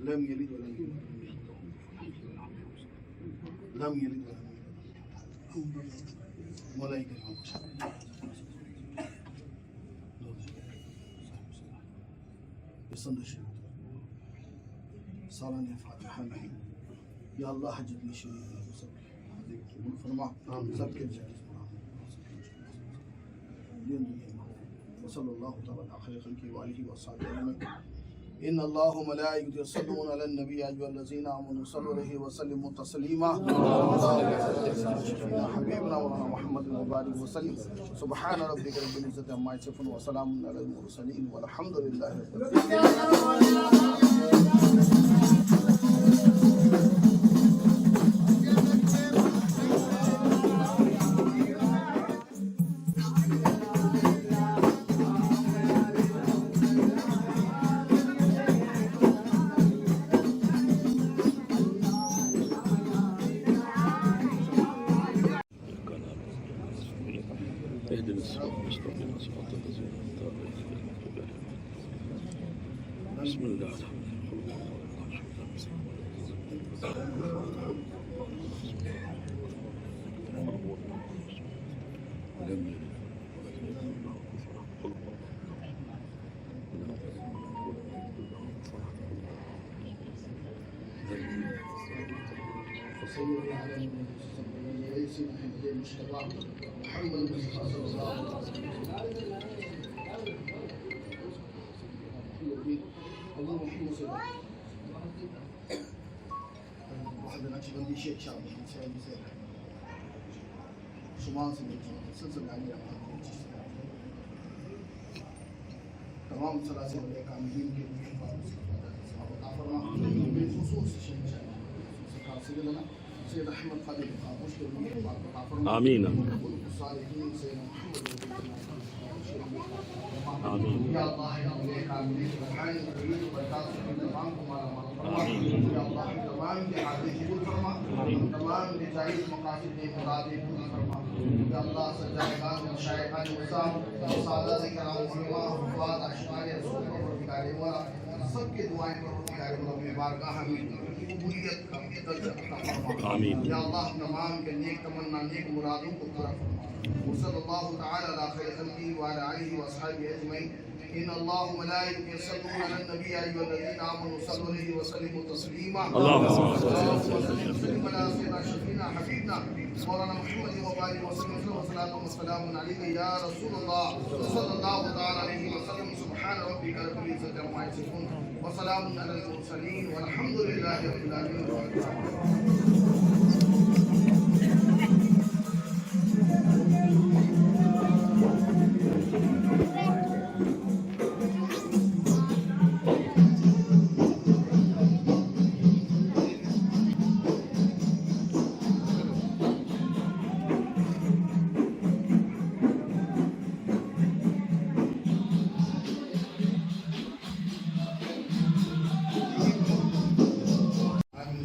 لم يلد ولم يولد لم يلد ولم يولد ملائكة بصند الشيء صارني فاتحة الحين يا الله حجبني شيء فرما سب کے وصلى الله تعالى على خير خلقه وآله وصحبه أجمعين. إن الله وملائكته يصلون على النبي يا أيها الذين آمنوا صلوا عليه وسلموا تسليما. حبيبنا مولانا محمد وبارك وسلم. سبحان ربك رب العزة عما يصفون وسلام على المرسلين والحمد لله رب العالمين. اهدنا الصراط المستقيم صراط الذين أنعمت عليهم. بسم الله واحد من أجل شيء شعبي شمال سلسلة عليها تمام سلاسل الكاملين کے لیے بالخصوص سيدنا سيد أحمد خالد القابوس کے لیے آمين الصالحين سيدنا محمد آمين يا الله يا الله كاملين سبحان الكريم وبركاته تمام تمام يا الله تمام لحاجات كل فرما تمام لجائز مقاصد مراد كل فرما يا الله سجادان مشايخان وسام سادات کرام علماء حفاظ اشعار رسول پروردگار مولا سب کی دعائیں پروردگار مولا میں بارگاہ میں قبولیت کا درجہ عطا فرما آمین یا اللہ تمام کے نیک تمنا نیک مرادوں کو پورا فرما وصلى الله تعالى على خير خلقه وعلى آله وأصحابه أجمعين. إن الله وملائكته يصلون على النبي يا أيها الذين آمنوا صلوا عليه وسلموا تسليما. اللهم صل وسلم على سيدنا شفينا حبيبنا مولانا محمد وبارك وسلم وصلاة وسلام عليك يا رسول الله صلى الله تعالى عليه وسلم. سبحان ربك رب العزة عما يصفون وسلام على المرسلين والحمد لله رب العالمين.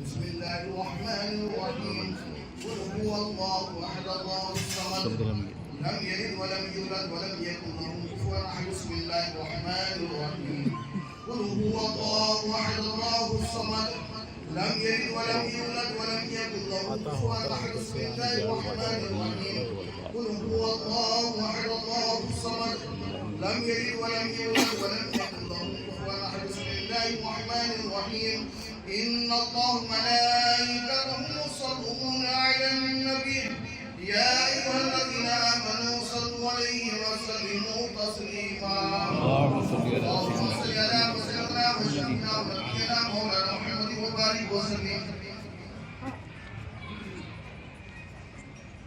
بسم الله الرحمن الرحيم. قل هو الله احد الله الصمد لم يلد ولم يولد ولم يكن له كفوا احد. بسم الله الرحمن الرحيم. قل هو الله احد الله الصمد لم يلد ولم يولد ولم يكن له كفوا احد بسم الله الرحمن الرحيم قل هو الله احد الله الصمد لم يلد ولم يولد ولم يكن له كفوا احد بسم الله الرحمن الرحيم ان الله وملائكته يصلون على النبي يا ايها الذين امنوا صلوا عليه وسلموا تسليما اللهم صل على سيدنا وشفيعنا ونبينا مولانا محمد وبارك وسلم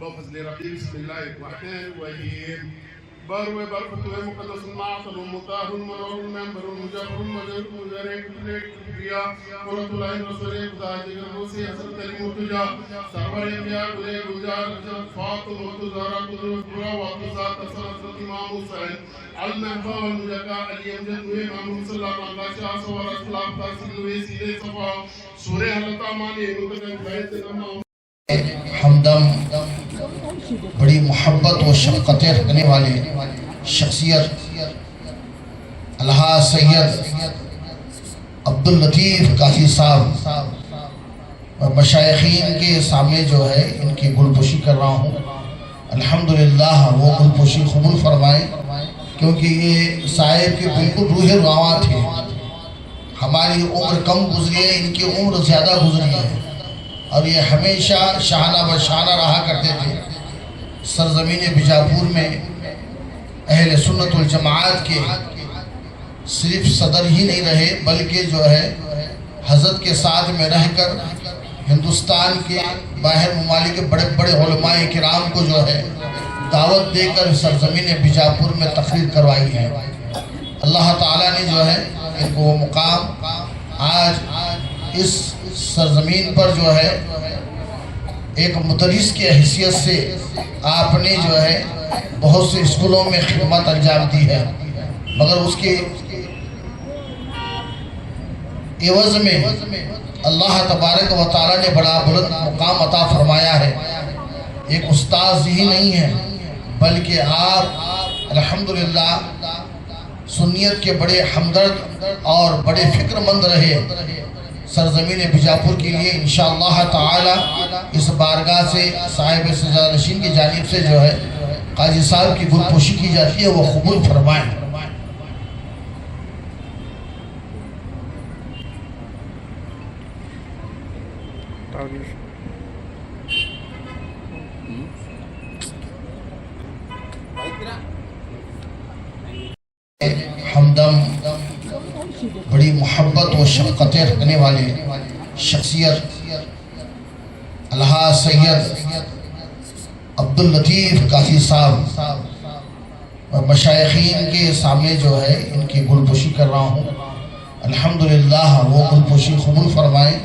بفضل ربي بسم الله الرحمن الرحيم بر وبركة ومقدس المعصر ومطهر المنور المنبر المجبر المجر المجرد الكبرياء ورد الله رسول الله الروسي حسن تلك مرتجا سرور انبياء كل گزار فاطم وتزارا تزورا وتزار تصرف امام حسین المحفا والمجاکا علی امجد ہوئے امام صلی اللہ علیہ وسلم شاہ سوار اسلام تحصیل ہوئے سیدھے صفا سورہ حلطہ مانی مدکن بیت نمہ ہمدم بڑی محبت و شفقتیں رکھنے والے شخصیت الحاظ سید عبداللطیف قاضی صاحب اور مشائخین کے سامنے جو ہے ان کی گلپوشی کر رہا ہوں الحمدللہ وہ گلپوشی قبول فرمائیں کیونکہ یہ صاحب کے بالکل روح رواں تھے ہماری عمر کم گزری ہے ان کی عمر زیادہ گزری ہے اور یہ ہمیشہ شانہ بشانہ رہا کرتے تھے سرزمین بیجاپور میں اہل سنت والجماعت کے صرف صدر ہی نہیں رہے بلکہ جو ہے حضرت کے ساتھ میں رہ کر ہندوستان کے باہر ممالک کے بڑے بڑے علماء کرام کو جو ہے دعوت دے کر سرزمین بیجاپور میں تقریر کروائی ہے اللہ تعالیٰ نے جو ہے ان کو وہ مقام آج اس سرزمین پر جو ہے ایک مدرس کی حیثیت سے آپ نے جو ہے بہت سے اسکولوں میں خدمت انجام دی ہے مگر اس کے عوض میں اللہ تبارک و تعالیٰ نے بڑا بلند مقام عطا فرمایا ہے ایک استاذ ہی نہیں ہے بلکہ آپ الحمدللہ سنیت کے بڑے ہمدرد اور بڑے فکر مند رہے سرزمین بیجاپور کے لیے انشاءاللہ تعالی اس بارگاہ سے صاحب سجادہ نشین کی جانب سے جو ہے قاضی صاحب کی گلپوشی کی جاتی ہے وہ قبول فرمائیں ہمدم بڑی محبت و شفقتیں رکھنے والے شخصیت الحاظ سید عبداللطیف قاضی صاحب اور مشائخین کے سامنے جو ہے ان کی گلپوشی کر رہا ہوں الحمدللہ وہ گلپوشی قبول فرمائیں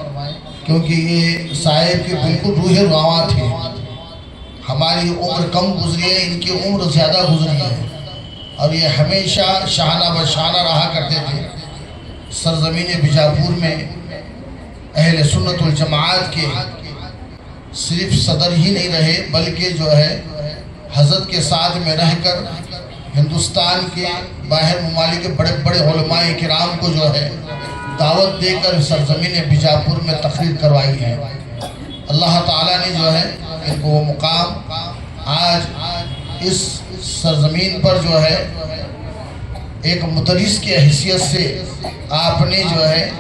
کیونکہ یہ صاحب کے بالکل روح رواں تھے ہماری عمر کم گزری ہے ان کی عمر زیادہ گزری ہے اور یہ ہمیشہ شانہ بشانہ رہا کرتے تھے سرزمین بیجاپور میں اہل سنت والجماعت کے صرف صدر ہی نہیں رہے بلکہ جو ہے حضرت کے ساتھ میں رہ کر ہندوستان کے باہر ممالک کے بڑے بڑے علماء کرام کو جو ہے دعوت دے کر سرزمین بیجاپور میں تقریر کروائی ہے اللہ تعالیٰ نے جو ہے ان کو وہ مقام آج اس سرزمین پر جو ہے ایک مدرس کی حیثیت سے آپ نے جو ہے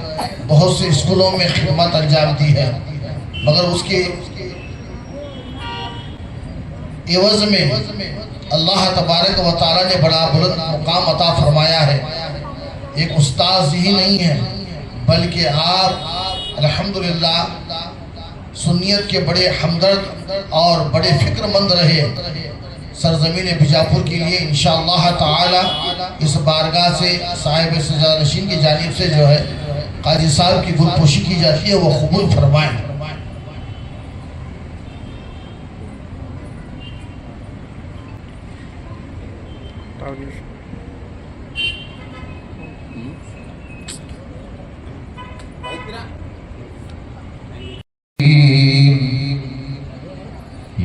بہت سے اسکولوں میں خدمت انجام دی ہے مگر اس کے عوض میں اللہ تبارک و تعالیٰ نے بڑا بلند مقام عطا فرمایا ہے ایک استاذ ہی نہیں ہے بلکہ آپ الحمدللہ سنیت کے بڑے ہمدرد اور بڑے فکر مند رہے سرزمین بیجاپور کے لیے انشاءاللہ تعالی اس بارگاہ سے صاحب سجادہ نشین کی جانب سے جو ہے قاضی صاحب کی گلپوشی کی جاتی ہے وہ قبول فرمائیں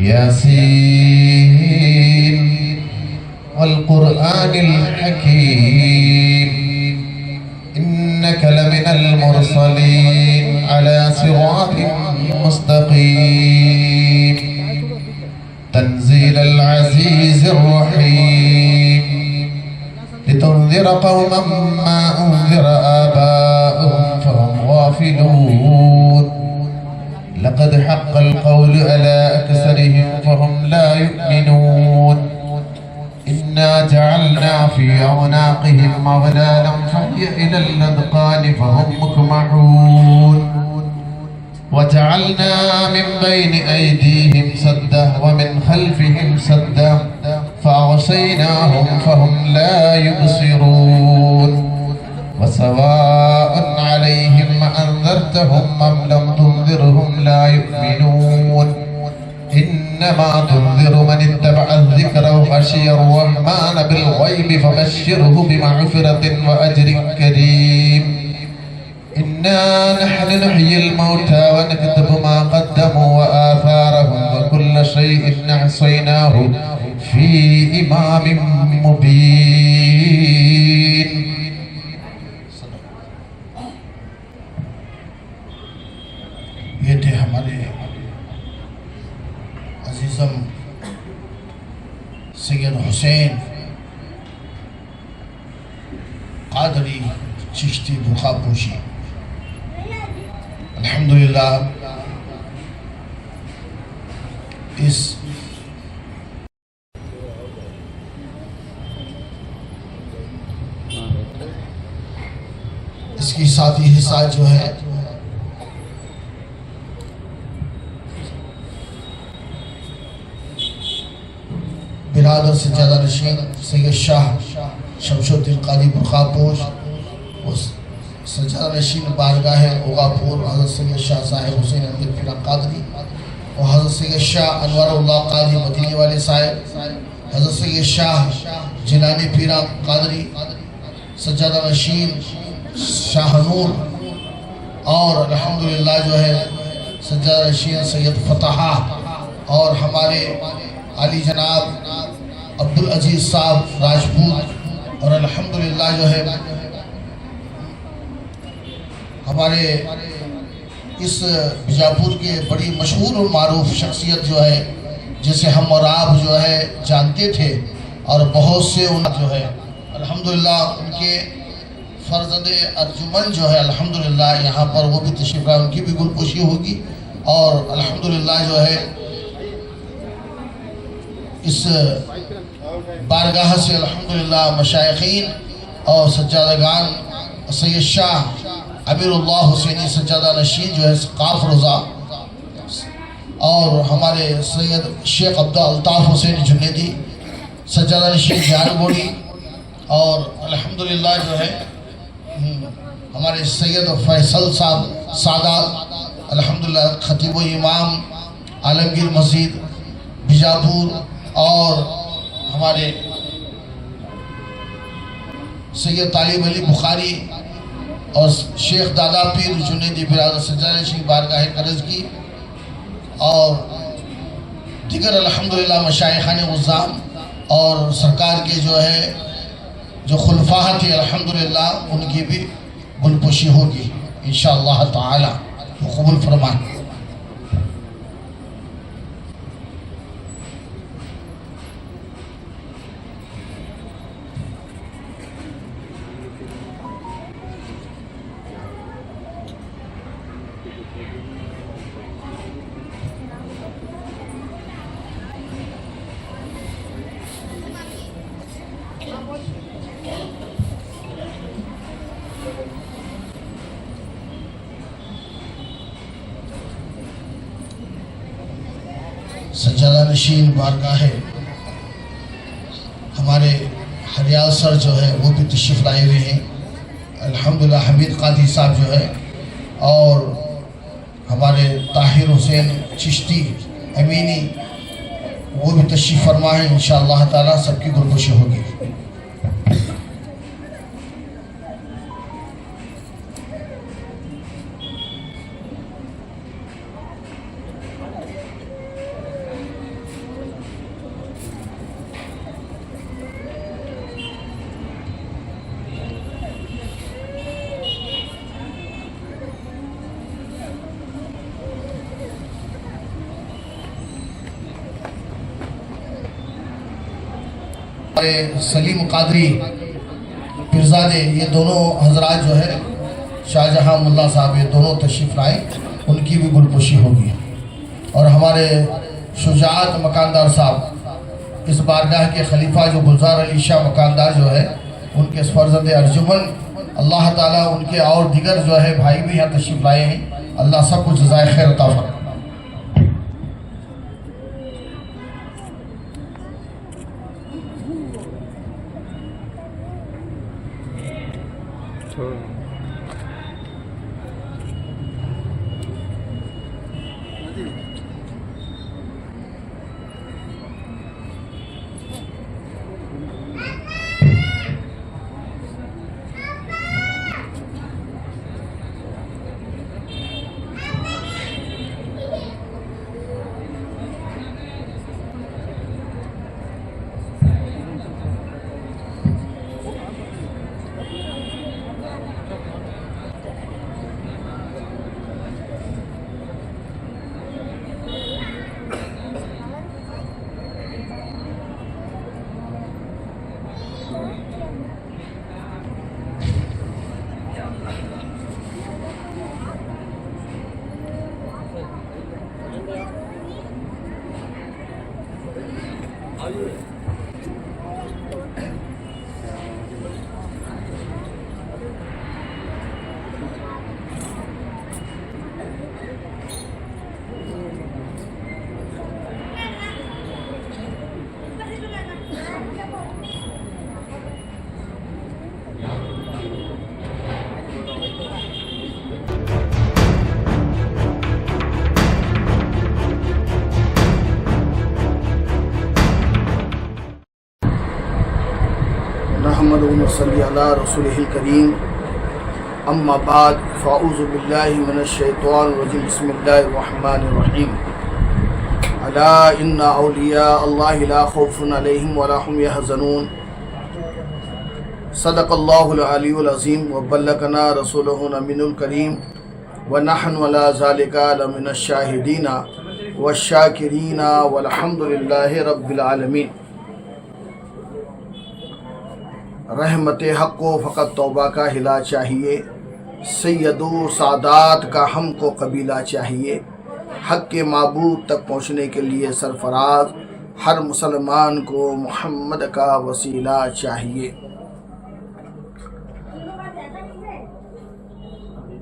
یاسین والقرآن الحکیم إنك لمن المرسلين على صراط مستقيم تنزيل العزيز الرحيم لتنذر قوما ما أنذر آباؤهم فهم غافلون لقد حق القول على أكثرهم فهم لا يؤمنون إنا جعلنا في أعناقهم أغلالا فهي إلى الأذقان فهم مقمحون وجعلنا من بين أيديهم سدا ومن خلفهم سدا فأغشيناهم فهم لا يبصرون وسواء عليهم أنذرتهم أم لم تنذرهم لا يؤمنون إنما تنذر من اتبع الذكر وخشي الرحمن بالغيب فبشره بمغفرة وأجر كريم إنا نحن نحيي الموتى ونكتب ما قدموا وآثارهم وكل شيء أحصيناه في إمام مبين. یہ تھے ہمارے عزیزم سید حسین قادری چشتی برقع پوشی. الحمدللہ اس کی ساتھی حصہ جو ہے برادر سجادہ نشین سید شاہ شمس الدین قادری برقع پوش و سجادہ نشین بارگاہ اغاپور حضرت سید شاہ صاحب حسین امیر پیرا قادری اور حضرت سید شاہ انوار اللہ قادری مدینے والے صاحب، حضرت سید شاہ جیلانی پیرا قادری، سجادہ نشین شاہ نور، اور الحمدللہ جو ہے سجادہ نشین سید فتحہ، اور ہمارے علی جناب عبدالعزیز صاحب راجپوت، اور الحمدللہ جو ہے ہمارے اس بیجاپور کے بڑی مشہور اور معروف شخصیت جو ہے جسے ہم اور آپ جو ہے جانتے تھے، اور بہت سے ان جو ہے الحمدللہ ان کے فرزند ارجمن جو ہے الحمدللہ یہاں پر وہ بھی تشریف لائے، ان کی بھی گلپوشی ہوگی، اور الحمدللہ جو ہے اس بارگاہ سے الحمدللہ مشائخین اور سجادگان سید شاہ امیر اللہ حسینی سجادہ نشین جو ہے ثقاف رضا، اور ہمارے سید شیخ عبدالطاف حسین جنیدی سجادہ نشین جان گوڑی، اور الحمدللہ جو ہے ہمارے سید فیصل صاحب سادات الحمدللہ خطیب و امام عالمگیر مسجد بیجاپور، اور ہمارے سید طالب علی بخاری اور شیخ دادا پیر جنیدی برادر سجادہ نشین بارگاہ کرز کی، اور دیگر الحمدللہ مشائخان غزام اور سرکار کے جو ہے جو خلفاء تھے الحمدللہ ان کی بھی گلپوشی ہوگی انشاءاللہ تعالی. وہ قبول فرمائیں. سجادہ نشین بارگاہ ہے ہمارے حریال سر جو ہے وہ بھی تشریف لائے ہوئے ہیں الحمدللہ. حمید قادری صاحب جو ہے، اور ہمارے طاہر حسین چشتی امینی وہ بھی تشریف فرما ہے انشاءاللہ تعالی. سب کی گلپوشی ہوگی. سلیم قادری پیرزادے، یہ دونوں حضرات جو ہے شاہجہاں ملا صاحب، یہ دونوں تشریف لائے، ان کی بھی گلپوشی ہوگی. اور ہمارے شجاعت مکاندار صاحب اس بارگاہ کے خلیفہ جو گلزار علی شاہ مکاندار جو ہے، ان کے فرزند ارجمن، اللہ تعالیٰ ان کے اور دیگر جو ہے بھائی بھی یہاں تشریف لائے ہیں، اللہ سب کو جزائے خیر عطا فرمائے. محمد صلی اللہ رسولہ الکریم. اما بعد فاعوذ باللہ من الشیطان الرجیم. بسم اللہ الرحمن الرحیم. الا ان اولیاء اللہ لا خوف علیہم ولا هم يحزنون. صدق اللہ العلی العظیم وبلغنا رسولہ الامین الکریم ونحن علی ذلک لمن الشاہدین والشاکرین والحمد للہ رب العالمین. رحمت حق کو فقط توبہ کا ہلا چاہیے، سید و سادات کا ہم کو قبیلہ چاہیے. حق کے معبود تک پہنچنے کے لیے سرفراز ہر مسلمان کو محمد کا وسیلہ چاہیے.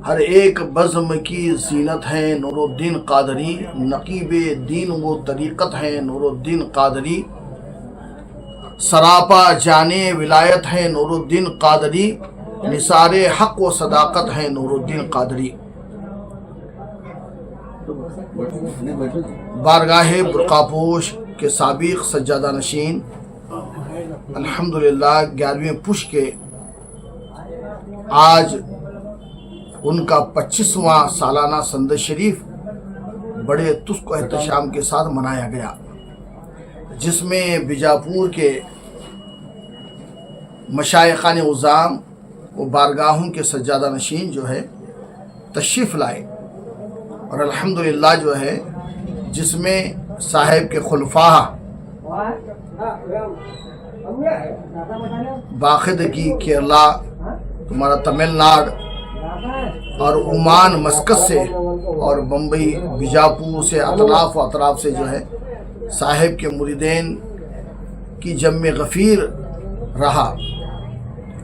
ہر ایک بزم کی زینت ہے نور الدین قادری، نقیب دین و طریقت ہے نور الدین قادری. سراپا جانے ولایت ہے نور الدین قادری، نثار حق و صداقت ہے نور الدین قادری. بارگاہ برقاپوش کے سابق سجادہ نشین الحمدللہ 11ویں پش کے آج ان کا 25واں سالانہ سند شریف بڑے تسک و احتشام کے ساتھ منایا گیا، جس میں بیجاپور کے مشائخان عظام و بارگاہوں کے سجادہ نشین جو ہے تشریف لائے. اور الحمدللہ جو ہے جس میں صاحب کے خلفاء باخدگی کیرلا، تمہارا تمل ناڈ اور عمان مسقط سے اور بمبئی بیجاپور سے اطراف و اطراف سے جو ہے صاحب کے مریدین کی جمع غفیر رہا.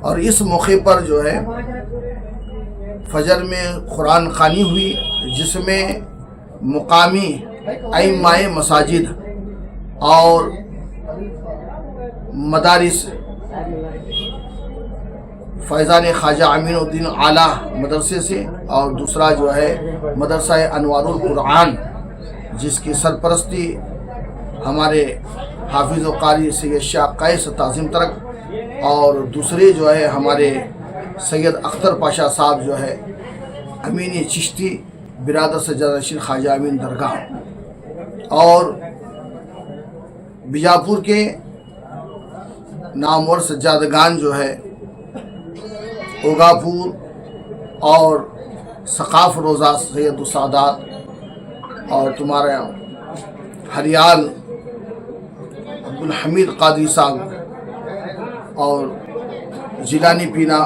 اور اس موقع پر جو ہے فجر میں قرآن خوانی ہوئی، جس میں مقامی ائمہ مساجد اور مدارس فیضان خواجہ امین الدین اعلیٰ مدرسے سے اور دوسرا جو ہے مدرسہ انوار القرآن، جس کی سرپرستی ہمارے حافظ و قاری سید شاہ قیس تعظیم ترک اور دوسرے جو ہے ہمارے سید اختر پاشا صاحب جو ہے امینی چشتی برادر سجادہ نشین خواجہ امین درگاہ، اور بیجاپور کے نامور سجادگان جو ہے اوگاپور اور ثقاف روزہ سید السادات اور تمہارا ہریال عبدالحمید قادری صاحب اور جیلانی پینا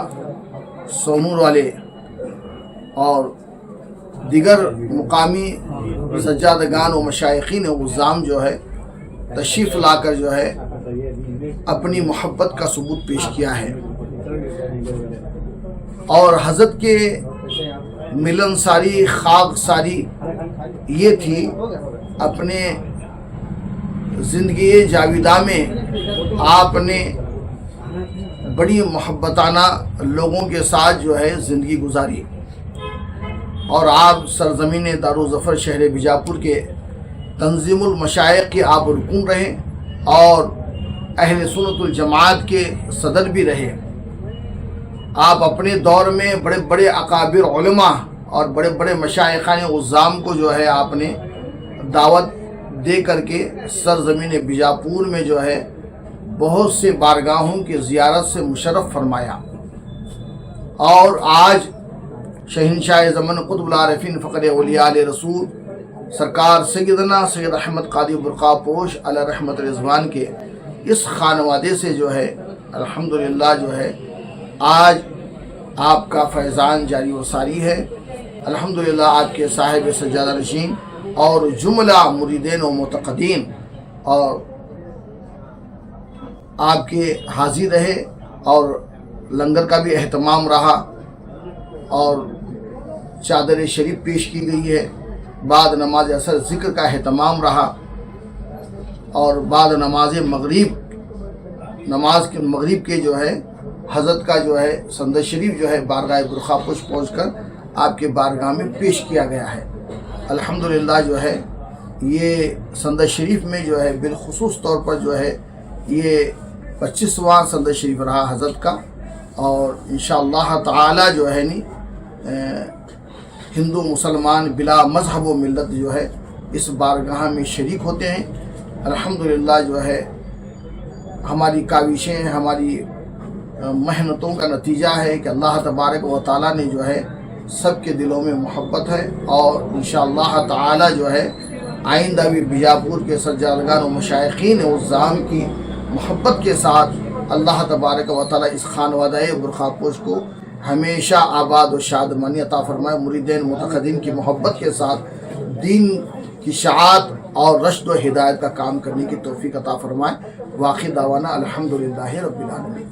سونور والے اور دیگر مقامی سجادگان و مشائقین عظام جو ہے تشریف لا کر جو ہے اپنی محبت کا ثبوت پیش کیا ہے، اور حضرت کے ملن ساری خاک ساری یہ تھی اپنے زندگی جاویدہ میں آپ نے بڑی محبتانہ لوگوں کے ساتھ جو ہے زندگی گزاری، اور آپ سرزمین دارالظفر شہر بیجاپور کے تنظیم المشائق کے آپ رکن رہے اور اہل سنت الجماعت کے صدر بھی رہے۔ آپ اپنے دور میں بڑے بڑے اکابر علماء اور بڑے بڑے مشائخان عظام کو جو ہے آپ نے دعوت دے کر کے سرزمین بیجاپور میں جو ہے بہت سے بارگاہوں کی زیارت سے مشرف فرمایا، اور آج شہنشاہ زمن قطب العارفین فقر اولیاء علیہ رسول سرکار سیدنا سید احمد قادری برقع پوش علیہ رحمت رضوان کے اس خانوادے سے جو ہے الحمدللہ جو ہے آج آپ کا فیضان جاری و ساری ہے۔ الحمدللہ آپ کے صاحب سجادہ نشین اور جملہ مریدین و معتقدین اور آپ کے حاضر رہے، اور لنگر کا بھی اہتمام رہا، اور چادر شریف پیش کی گئی ہے، بعد نماز اثر ذکر کا اہتمام رہا، اور بعد نماز مغرب کے جو ہے حضرت کا جو ہے سند شریف جو ہے بارگاہ برقع پوش پہنچ کر آپ کے بارگاہ میں پیش کیا گیا ہے۔ الحمدللہ جو ہے یہ سند شریف میں جو ہے بالخصوص طور پر جو ہے یہ 25واں سند شریف رہا حضرت کا، اور انشاءاللہ تعالی جو ہے ہندو مسلمان بلا مذہب و ملت جو ہے اس بارگاہ میں شریک ہوتے ہیں۔ الحمدللہ جو ہے ہماری کاوشیں، ہماری محنتوں کا نتیجہ ہے کہ اللہ تبارک و تعالیٰ نے جو ہے سب کے دلوں میں محبت ہے، اور انشاءاللہ تعالی جو ہے آئندہ بھی بیجاپور کے سجادگان و مشائقین عظام کی محبت کے ساتھ اللہ تبارک و تعالیٰ اس خانوادہ برقع پوش کو ہمیشہ آباد و شادمانی عطا فرمائے، مریدین متقدین کی محبت کے ساتھ دین کی شاعت اور رشد و ہدایت کا کام کرنے کی توفیق عطا فرمائے۔ واخر دعوانا الحمدللہ رب العالمین۔